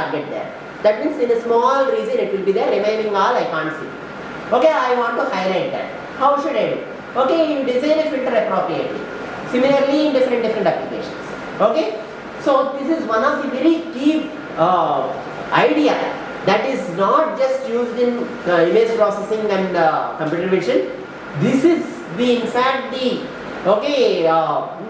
target there. That means in a small region it will be there, remaining all I can't see. Okay, I want to highlight that. How should I do? Okay, you design a filter appropriately. Similarly in different applications. Okay, so this is one of the very key idea that is not just used in image processing and computer vision. This is the in fact the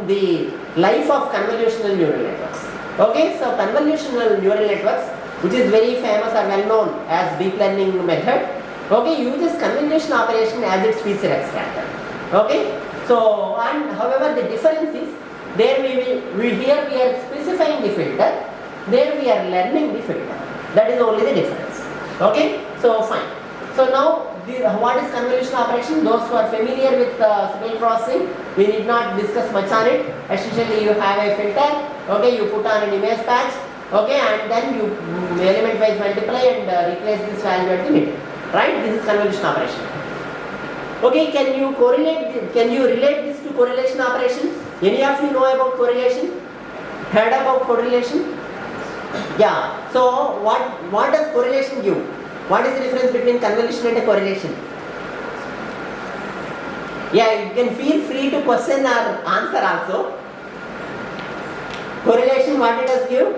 the life of convolutional neural networks. Okay, so convolutional neural networks, which is very famous or well known as deep learning method, okay, uses convolution operation as its feature extractor. Okay, so and however the difference is there here we are specifying the filter, there we are learning the filter. That is only the difference. Okay, so fine. So now what is convolution operation? Those who are familiar with signal processing, we need not discuss much on it. Essentially you have a filter, okay, you put on an image patch, okay, and then you element wise multiply and replace this value at the middle. Right? This is convolution operation. Okay, can you relate this to correlation operation? Any of you know about correlation? Heard about correlation? Yeah. So what does correlation give? What is the difference between convolution and a correlation? Yeah, you can feel free to question or answer also. Correlation, what it does give?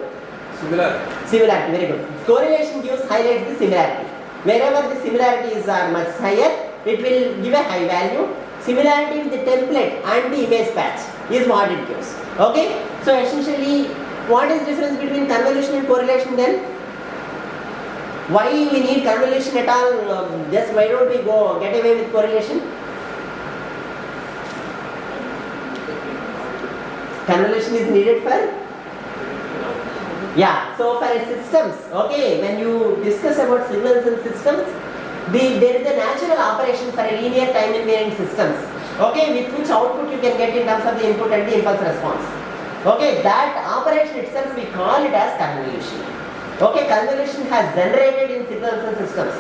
Similarity, very good. Correlation highlights the similarity. Wherever the similarities are much higher, it will give a high value. Similarity with the template and the image patch is what it gives. Okay? So essentially, what is the difference between convolution and correlation then? Why we need convolution at all? Just why don't we get away with correlation? Convolution is needed for? Yeah, so for systems, okay, when you discuss about signals and systems, there is a natural operation for a linear time invariant systems, okay, with which output you can get in terms of the input and the impulse response. Okay, that operation itself we call it as convolution. Okay, convolution has generated in signals and systems.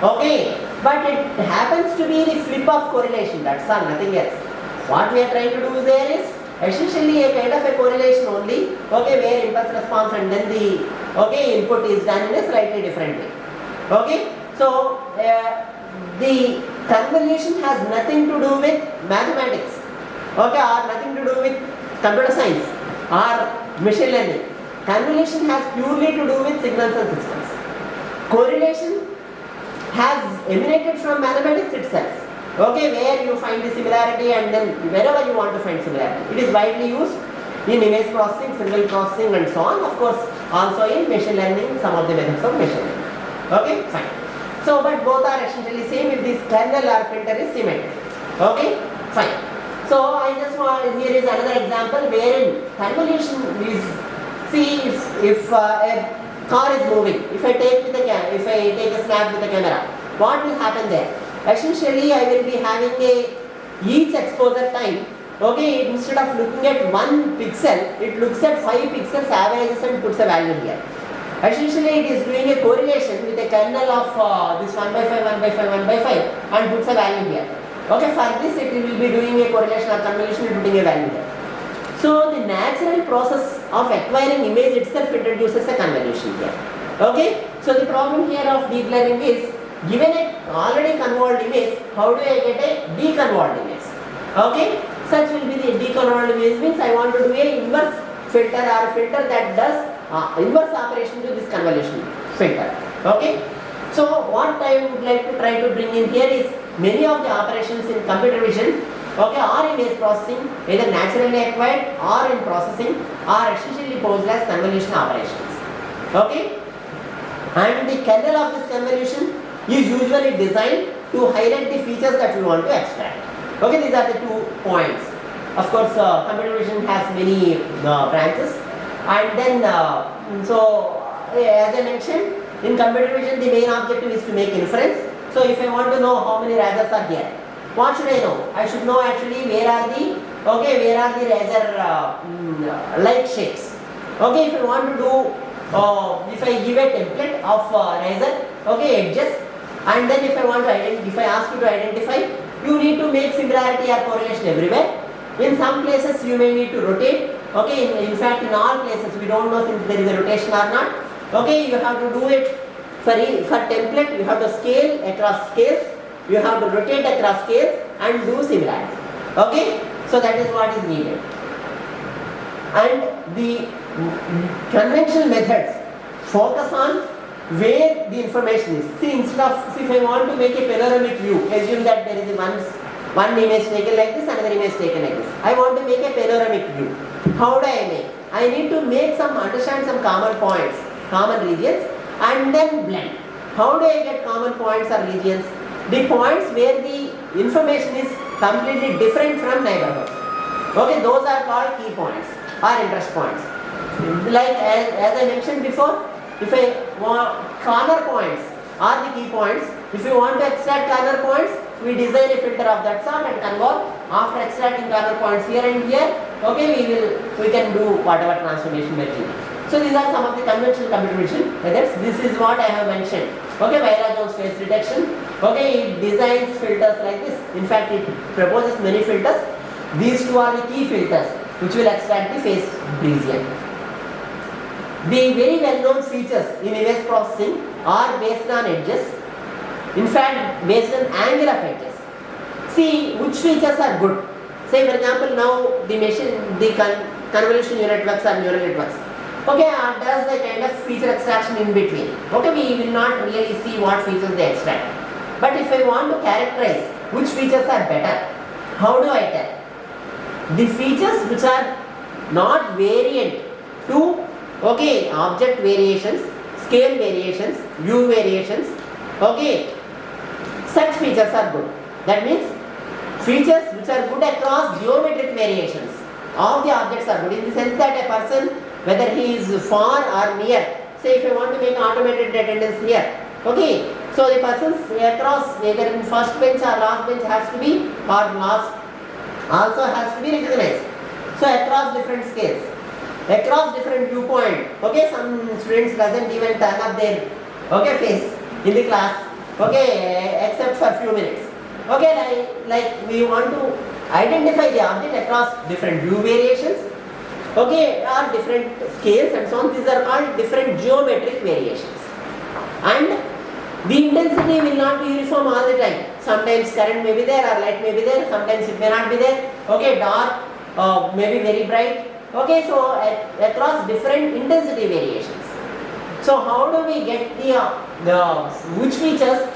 Okay, but it happens to be the flip of correlation, that's all, nothing else. What we are trying to do there is essentially a kind of a correlation only, okay, where impulse response and then the input is done in a slightly different way. Okay, so the convolution has nothing to do with mathematics, okay, or nothing to do with computer science or machine learning. Convolution has purely to do with signals and systems. Correlation has emanated from mathematics itself. Okay, where you find the similarity and then wherever you want to find similarity. It is widely used in image processing, signal processing and so on. Of course, also in machine learning, some of the methods of machine learning. Okay, fine. So, but both are essentially same if this kernel or filter is symmetric. Okay, fine. So, I just want, here is another example wherein convolution is, see if a car is moving, if I take a snap with a camera, what will happen there? Essentially, I will be having each exposure time. Okay, instead of looking at one pixel, it looks at 5 pixels, averages and puts a value here. Essentially, it is doing a correlation with a kernel of this 1 by 5, 1 by 5, 1 by 5 and puts a value here. Okay, for this it will be doing a correlation or convolution and putting a value here. So, the natural process of acquiring image itself introduces a convolution here. Okay, so the problem here of deep learning is, given a already convolved image, how do I get a deconvolved image? Okay, such will be the deconvolved image means I want to do a inverse filter or a filter that does inverse operation to this convolution filter. Okay, so what I would like to try to bring in here is many of the operations in computer vision, okay, or image processing, either naturally acquired or in processing, are essentially posed as convolution operations. Okay, and the kernel of this convolution is usually designed to highlight the features that we want to extract. Okay, these are the 2 points. Of course, computer vision has many branches, and then as I mentioned, in computer vision the main objective is to make inference. So if I want to know how many razors are here, what should I know? I should know actually where are the razor like shapes. Okay, if I want to do, if I give a template of razor, okay, edges, and then if I ask you to identify, you need to make similarity or correlation everywhere. In some places you may need to rotate. Okay, in fact in all places we don't know if there is a rotation or not. Okay, you have to do it for template. You have to scale across scales. You have to rotate across scales and do similarity. Okay, so that is what is needed. And the conventional methods focus on where the information is. See, instead of, if I want to make a panoramic view, assume that there is one image taken like this, another image taken like this. I want to make a panoramic view. How do I make? I need to understand some common points, common regions, and then blend. How do I get common points or regions? The points where the information is completely different from neighborhood. Okay, those are called key points or interest points. Like as I mentioned before, if I want corner points are the key points. If you want to extract corner points, we design a filter of that sort and convert. After extracting corner points here and here, okay, we can do whatever transformation we do. So these are some of the conventional computer vision methods. This is what I have mentioned. Okay, Vaira-Jones face detection. Okay, it designs filters like this. In fact, it proposes many filters. These two are the key filters which will extract the face region. The very well-known features in image processing are based on edges. In fact, based on angle of edges. See which features are good. Say for example, now the convolutional networks are neural networks. Okay, does the kind of feature extraction in between. Okay, we will not really see what features they extract. But if I want to characterize which features are better, how do I tell? The features which are not variant to object variations, scale variations, view variations, okay, such features are good. That means features which are good across geometric variations of the objects are good, in the sense that a person, whether he is far or near, say if I want to make automated attendance here, okay, so the persons across either in first bench or last bench has to be, or last also has to be recognized. So across different scales, across different viewpoint, okay, some students doesn't even turn up their face in the class, okay, except for few minutes. Okay, like we want to identify the object across different view variations, okay, or different scales and so on. These are called different geometric variations. And the intensity will not be uniform all the time. Sometimes current may be there or light may be there, sometimes it may not be there. Okay, dark, maybe very bright. Okay, so across different intensity variations. So how do we get the which features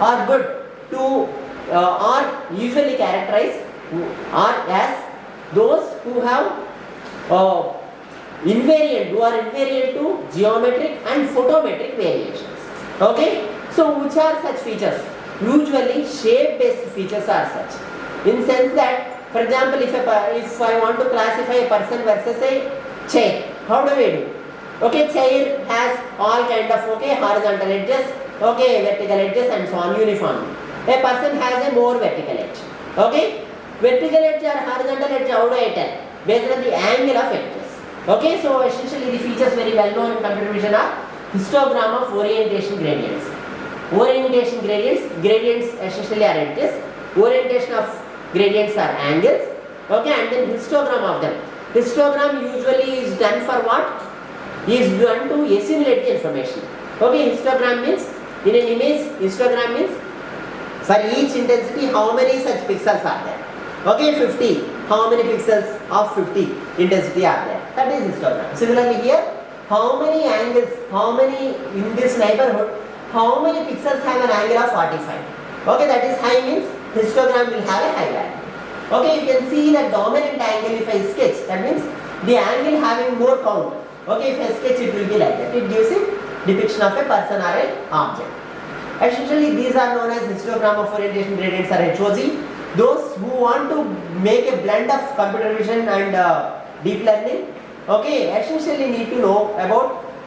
are good to are usually characterized are as those who have invariant to geometric and photometric variations. Okay, so which are such features? Usually shape based features are such, in sense that, for example, if I want to classify a person versus a chair, how do we do? Okay, chair has all kind of horizontal edges, vertical edges and so on uniformly. A person has a more vertical edge. Okay, vertical edge or horizontal edge, how do I tell? Based on the angle of edges. Okay, so essentially the features very well known in computer vision are histogram of orientation gradients. Orientation gradients essentially are edges. Orientation of gradients are angles. Okay, and then histogram of them. Histogram usually is done for what? Is done to assimilate the information. Okay, histogram means, in an image, histogram means for each intensity how many such pixels are there. Okay, 50. How many pixels of 50 intensity are there? That is histogram. Similarly here, how many angles, in this neighborhood, how many pixels have an angle of 45? Okay, that is high means histogram will have a high value. Okay, you can see the dominant angle if I sketch, that means the angle having more count. Okay, if I sketch it will be like that. It gives a depiction of a person or an object. Essentially these are known as histogram of orientation gradients or HOG. Those who want to make a blend of computer vision and deep learning, okay, essentially need to know about